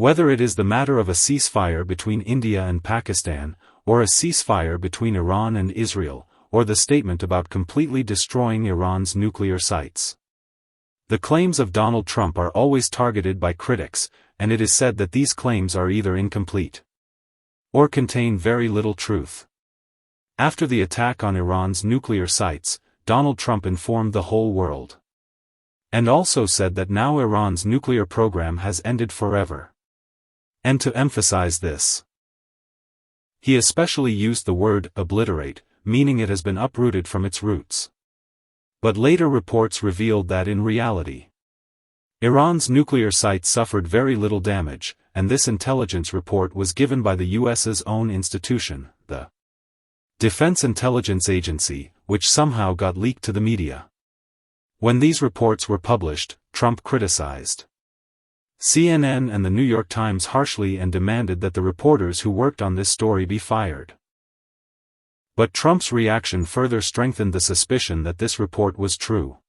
Whether it is the matter of a ceasefire between India and Pakistan, or a ceasefire between Iran and Israel, or the statement about completely destroying Iran's nuclear sites. The claims of Donald Trump are always targeted by critics, and it is said that these claims are either incomplete or contain very little truth. After the attack on Iran's nuclear sites, Donald Trump informed the whole world. And also said that now Iran's nuclear program has ended forever. And to emphasize this, he especially used the word obliterate, meaning it has been uprooted from its roots. But later reports revealed that in reality, Iran's nuclear sites suffered very little damage, and this intelligence report was given by the US's own institution, the Defense Intelligence Agency, which somehow got leaked to the media. When these reports were published, Trump criticized CNN and the New York Times harshly and demanded that the reporters who worked on this story be fired. But Trump's reaction further strengthened the suspicion that this report was true.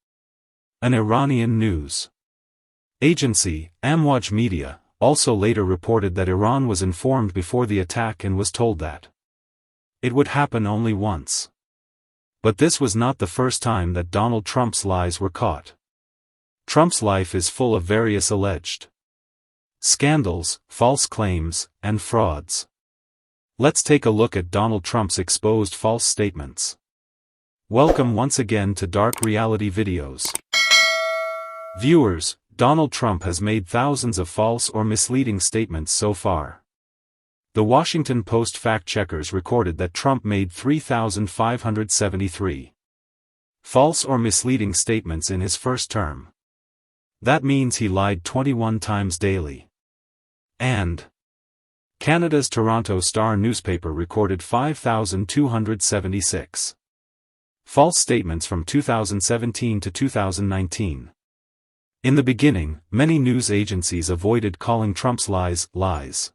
An Iranian news agency, Amwaj Media, also later reported that Iran was informed before the attack and was told that it would happen only once. But this was not the first time that Donald Trump's lies were caught. Trump's life is full of various alleged scandals, false claims, and frauds. Let's take a look at Donald Trump's exposed false statements. Welcome once again to Dark Reality Videos. Viewers, Donald Trump has made thousands of false or misleading statements so far. The Washington Post fact-checkers recorded that Trump made 3,573 false or misleading statements in his first term. That means he lied 21 times daily. And Canada's Toronto Star newspaper recorded 5,276 false statements from 2017 to 2019. In the beginning, many news agencies avoided calling Trump's lies lies.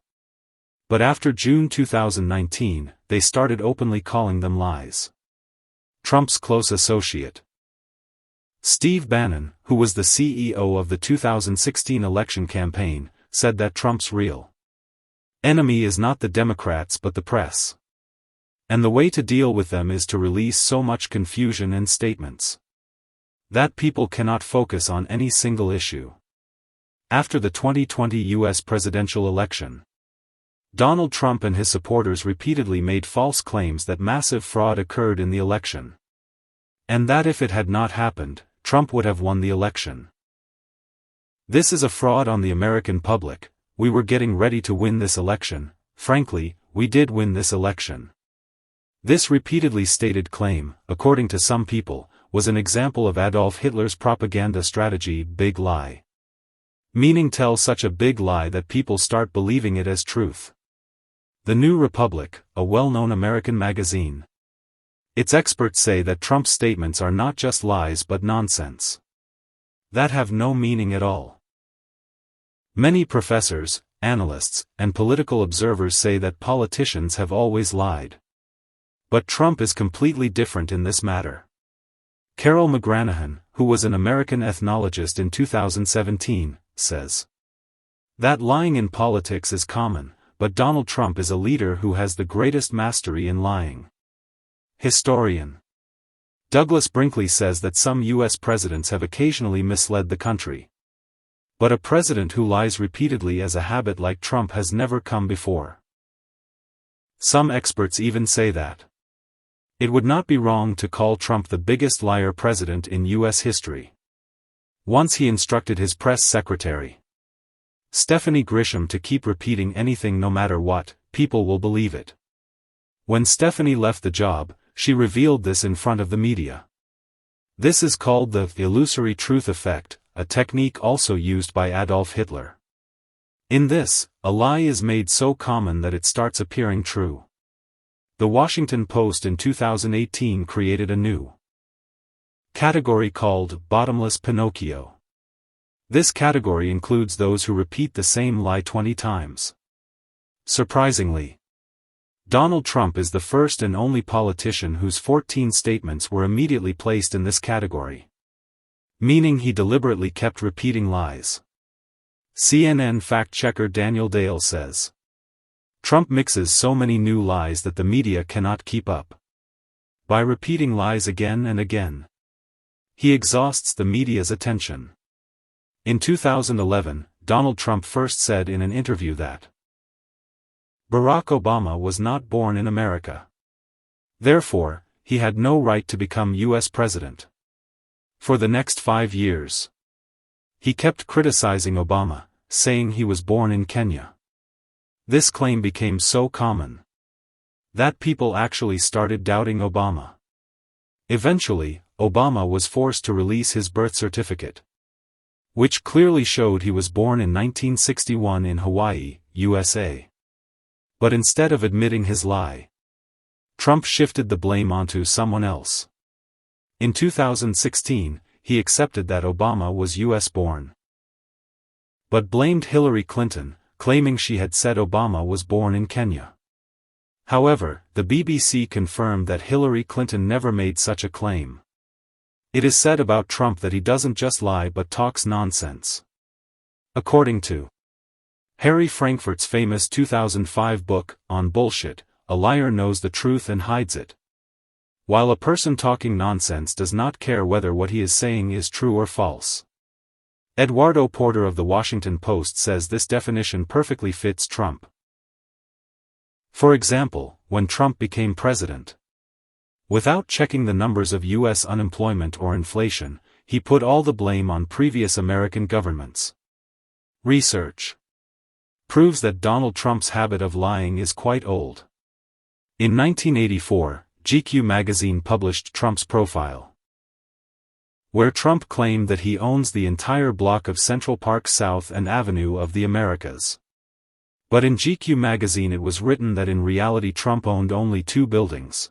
But after June 2019, they started openly calling them lies. Trump's close associate, Steve Bannon, who was the CEO of the 2016 election campaign, said that Trump's real enemy is not the Democrats but the press. And the way to deal with them is to release so much confusion and statements that people cannot focus on any single issue. After the 2020 U.S. presidential election, Donald Trump and his supporters repeatedly made false claims that massive fraud occurred in the election, and that if it had not happened, Trump would have won the election. This is a fraud on the American public. We were getting ready to win this election. Frankly, we did win this election. This repeatedly stated claim, according to some people, was an example of Adolf Hitler's propaganda strategy, big lie. Meaning tell such a big lie that people start believing it as truth. The New Republic, a well-known American magazine. Its experts say that Trump's statements are not just lies but nonsense that have no meaning at all. Many professors, analysts, and political observers say that politicians have always lied. But Trump is completely different in this matter. Carol McGranahan, who was an American ethnologist in 2017, says that lying in politics is common, but Donald Trump is a leader who has the greatest mastery in lying. Historian Douglas Brinkley says that some U.S. presidents have occasionally misled the country. But a president who lies repeatedly as a habit like Trump has never come before. Some experts even say that it would not be wrong to call Trump the biggest liar president in U.S. history. Once he instructed his press secretary, Stephanie Grisham, to keep repeating anything no matter what, people will believe it. When Stephanie left the job, she revealed this in front of the media. This is called the illusory truth effect, a technique also used by Adolf Hitler. In this, a lie is made so common that it starts appearing true. The Washington Post in 2018 created a new category called Bottomless Pinocchio. This category includes those who repeat the same lie 20 times. Surprisingly, Donald Trump is the first and only politician whose 14 statements were immediately placed in this category. Meaning he deliberately kept repeating lies. CNN fact-checker Daniel Dale says. Trump mixes so many new lies that the media cannot keep up. By repeating lies again and again, he exhausts the media's attention. In 2011, Donald Trump first said in an interview that Barack Obama was not born in America. Therefore, he had no right to become U.S. president. For the next 5 years, he kept criticizing Obama, saying he was born in Kenya. This claim became so common that people actually started doubting Obama. Eventually, Obama was forced to release his birth certificate, which clearly showed he was born in 1961 in Hawaii, USA. But instead of admitting his lie, Trump shifted the blame onto someone else. In 2016, he accepted that Obama was US born, but blamed Hillary Clinton, claiming she had said Obama was born in Kenya. However, the BBC confirmed that Hillary Clinton never made such a claim. It is said about Trump that he doesn't just lie but talks nonsense. According to Harry Frankfurt's famous 2005 book, On Bullshit, a liar knows the truth and hides it. While a person talking nonsense does not care whether what he is saying is true or false. Eduardo Porter of The Washington Post says this definition perfectly fits Trump. For example, when Trump became president, without checking the numbers of U.S. unemployment or inflation, he put all the blame on previous American governments. Research proves that Donald Trump's habit of lying is quite old. In 1984, GQ magazine published Trump's profile, where Trump claimed that he owns the entire block of Central Park South and Avenue of the Americas. But in GQ magazine it was written that in reality Trump owned only 2 buildings,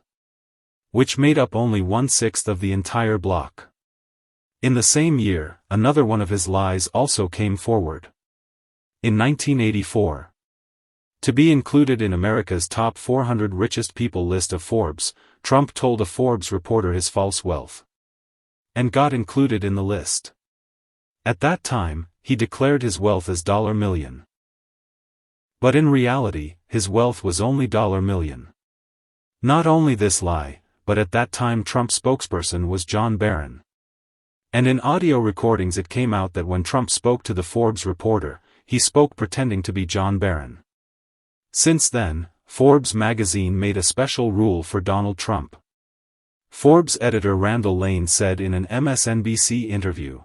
which made up only 1/6 of the entire block. In the same year, another one of his lies also came forward. In 1984, to be included in America's top 400 richest people list of Forbes, Trump told a Forbes reporter his false wealth, and got included in the list. At that time, he declared his wealth as $1 million. But in reality, his wealth was only $1 million. Not only this lie, but at that time Trump's spokesperson was John Barron. And in audio recordings it came out that when Trump spoke to the Forbes reporter, he spoke pretending to be John Barron. Since then, Forbes magazine made a special rule for Donald Trump. Forbes editor Randall Lane said in an MSNBC interview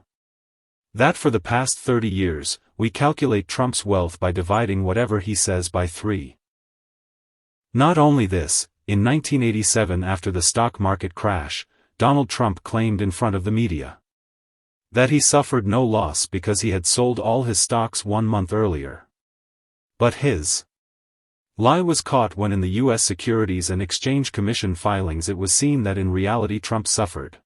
that for the past 30 years, we calculate Trump's wealth by dividing whatever he says by 3. Not only this, in 1987 after the stock market crash, Donald Trump claimed in front of the media that he suffered no loss because he had sold all his stocks 1 month earlier. But his lie was caught when in the U.S. Securities and Exchange Commission filings it was seen that in reality Trump suffered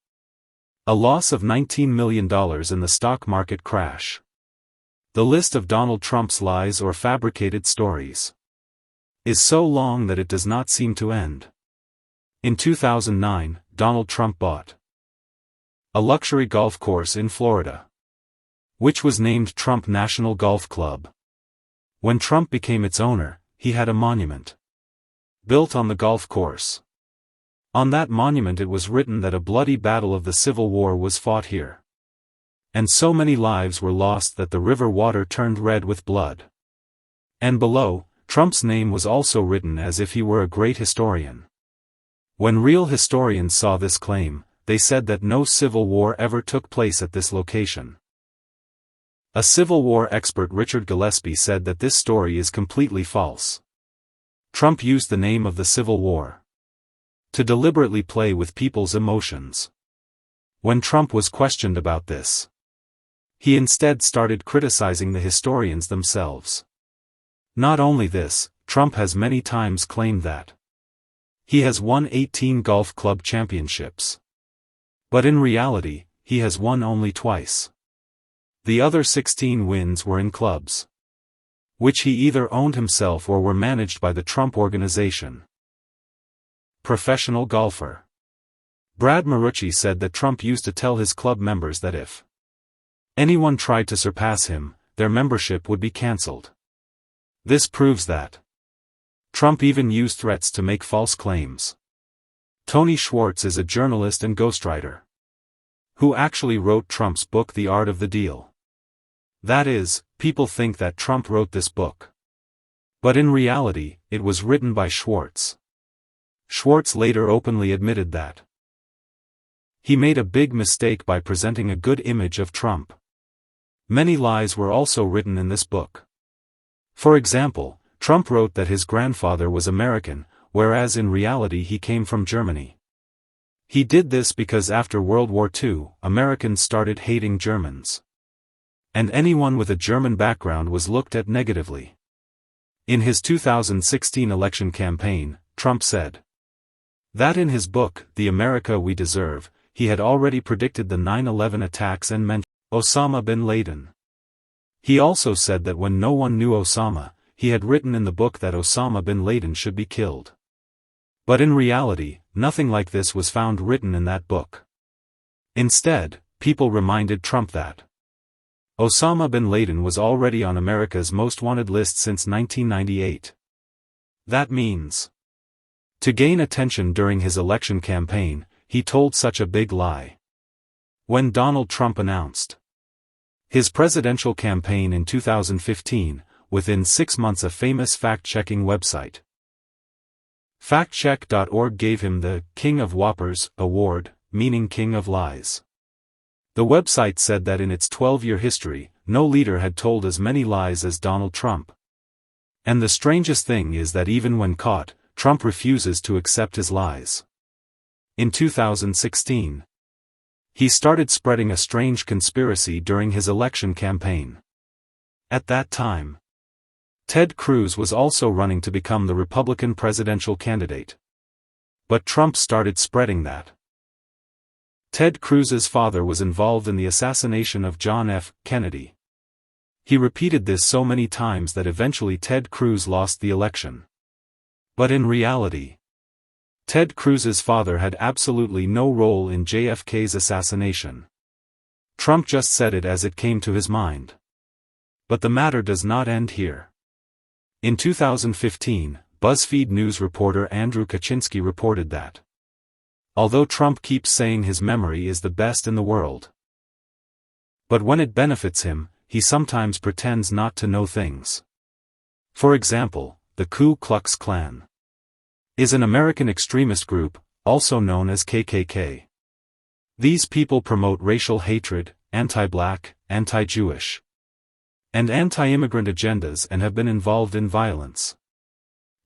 a loss of $19 million in the stock market crash. The list of Donald Trump's lies or fabricated stories is so long that it does not seem to end. In 2009, Donald Trump bought a luxury golf course in Florida, which was named Trump National Golf Club. When Trump became its owner, he had a monument built on the golf course. On that monument it was written that a bloody battle of the Civil War was fought here. And so many lives were lost that the river water turned red with blood. And below, Trump's name was also written as if he were a great historian. When real historians saw this claim, they said that no civil war ever took place at this location. A Civil War expert Richard Gillespie said that this story is completely false. Trump used the name of the Civil War to deliberately play with people's emotions. When Trump was questioned about this, he instead started criticizing the historians themselves. Not only this, Trump has many times claimed that he has won 18 golf club championships. But in reality, he has won only twice. The other 16 wins were in clubs, which he either owned himself or were managed by the Trump Organization. Professional golfer Brad Marucci said that Trump used to tell his club members that if anyone tried to surpass him, their membership would be cancelled. This proves that Trump even used threats to make false claims. Tony Schwartz is a journalist and ghostwriter who actually wrote Trump's book The Art of the Deal. That is, people think that Trump wrote this book. But in reality, it was written by Schwartz. Schwartz later openly admitted that he made a big mistake by presenting a good image of Trump. Many lies were also written in this book. For example, Trump wrote that his grandfather was American, whereas in reality he came from Germany. He did this because after World War II, Americans started hating Germans. And anyone with a German background was looked at negatively. In his 2016 election campaign, Trump said that in his book, The America We Deserve, he had already predicted the 9/11 attacks and mentioned Osama bin Laden. He also said that when no one knew Osama, he had written in the book that Osama bin Laden should be killed. But in reality, nothing like this was found written in that book. Instead, people reminded Trump that Osama bin Laden was already on America's most wanted list since 1998. That means, to gain attention during his election campaign, he told such a big lie. When Donald Trump announced his presidential campaign in 2015, within 6 months a famous fact-checking website, factcheck.org, gave him the King of Whoppers award, meaning King of Lies. The website said that in its 12-year history, no leader had told as many lies as Donald Trump. And the strangest thing is that even when caught, Trump refuses to accept his lies. In 2016, he started spreading a strange conspiracy during his election campaign. At that time, Ted Cruz was also running to become the Republican presidential candidate. But Trump started spreading that Ted Cruz's father was involved in the assassination of John F. Kennedy. He repeated this so many times that eventually Ted Cruz lost the election. But in reality, Ted Cruz's father had absolutely no role in JFK's assassination. Trump just said it as it came to his mind. But the matter does not end here. In 2015, BuzzFeed News reporter Andrew Kaczynski reported that although Trump keeps saying his memory is the best in the world, but when it benefits him, he sometimes pretends not to know things. For example, the Ku Klux Klan is an American extremist group, also known as KKK. These people promote racial hatred, anti-black, anti-Jewish, and anti-immigrant agendas and have been involved in violence.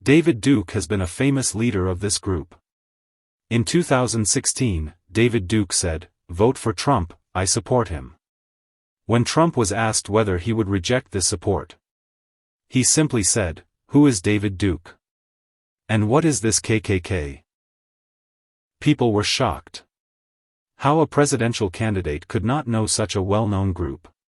David Duke has been a famous leader of this group. In 2016, David Duke said, "Vote for Trump, I support him." When Trump was asked whether he would reject this support, he simply said, "Who is David Duke? And what is this KKK?" People were shocked. How a presidential candidate could not know such a well-known group.